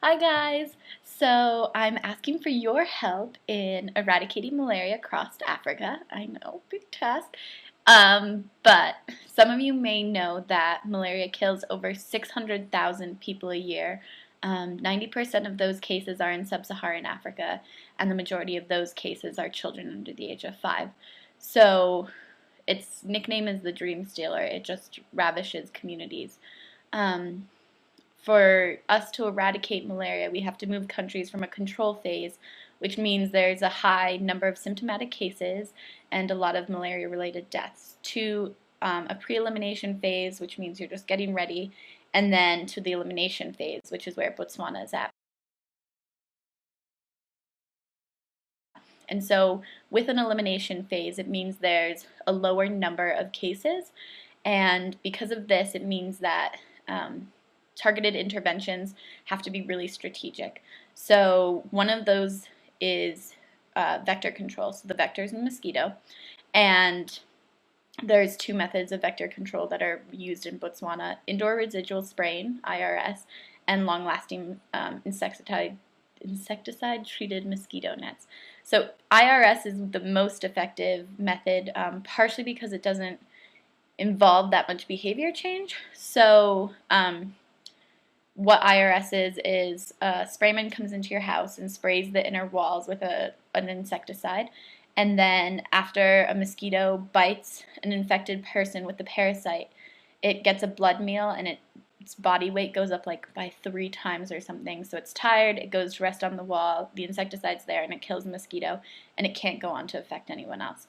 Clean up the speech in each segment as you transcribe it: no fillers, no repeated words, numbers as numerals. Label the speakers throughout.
Speaker 1: Hi guys! So I'm asking for your help in eradicating malaria across Africa. I know, big task. But some of you may know that malaria kills over 600,000 people a year. 90% of those cases are in sub-Saharan Africa, and the majority of those cases are children under the age of 5. So its nickname is the dream stealer. It just ravishes communities. Um, for us to eradicate malaria, we have to move countries from a control phase, which means there's a high number of symptomatic cases and a lot of malaria-related deaths, to a pre-elimination phase, which means you're just getting ready, and then to the elimination phase, which is where Botswana is at. And so with an elimination phase, it means there's a lower number of cases, and because of this, it means that targeted interventions have to be really strategic. So one of those is vector control. So the vector is a mosquito, and there's two methods of vector control that are used in Botswana: indoor residual spraying, IRS, and long-lasting insecticide-treated mosquito nets. So IRS is the most effective method, partially because it doesn't involve that much behavior change. So what IRS is a sprayman comes into your house and sprays the inner walls with an insecticide, and then after a mosquito bites an infected person with the parasite, it gets a blood meal, and its body weight goes up like by 3 times or something. So it's tired, it goes to rest on the wall, the insecticide's there, and it kills the mosquito, and it can't go on to affect anyone else.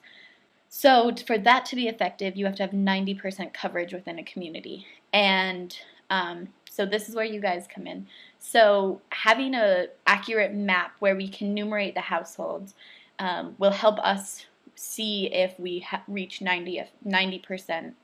Speaker 1: So for that to be effective, you have to have 90% coverage within a community. And so this is where you guys come in. So having an accurate map where we can numerate the households will help us see if we reach 90%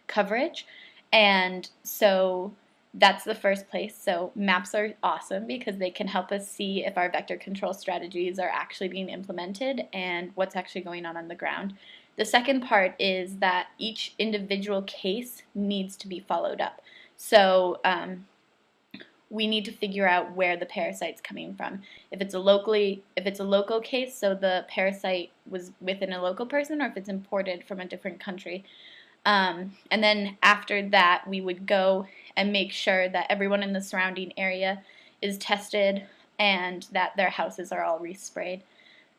Speaker 1: coverage. And so that's the first place. So maps are awesome because they can help us see if our vector control strategies are actually being implemented and what's actually going on the ground. The second part is that each individual case needs to be followed up. So we need to figure out where the parasite's coming from. If it's a local case, so the parasite was within a local person, or if it's imported from a different country. And then after that, we would go and make sure that everyone in the surrounding area is tested and that their houses are all resprayed.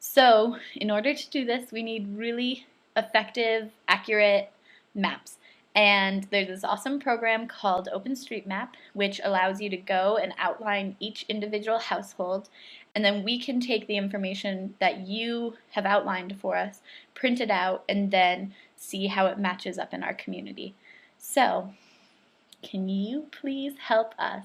Speaker 1: So in order to do this, we need really effective, accurate maps. And there's this awesome program called OpenStreetMap, which allows you to go and outline each individual household, and then we can take the information that you have outlined for us, print it out, and then see how it matches up in our community. So, can you please help us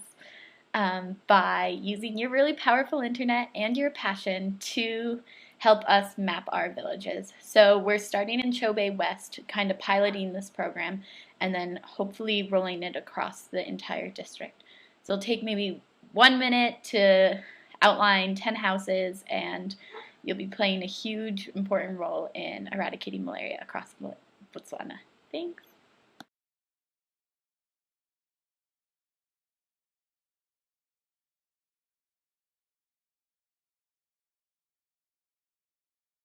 Speaker 1: by using your really powerful internet and your passion to help us map our villages? So we're starting in Chobe West, kind of piloting this program, and then hopefully rolling it across the entire district. So it'll take maybe 1 minute to outline 10 houses, and you'll be playing a huge, important role in eradicating malaria across Botswana. Thanks.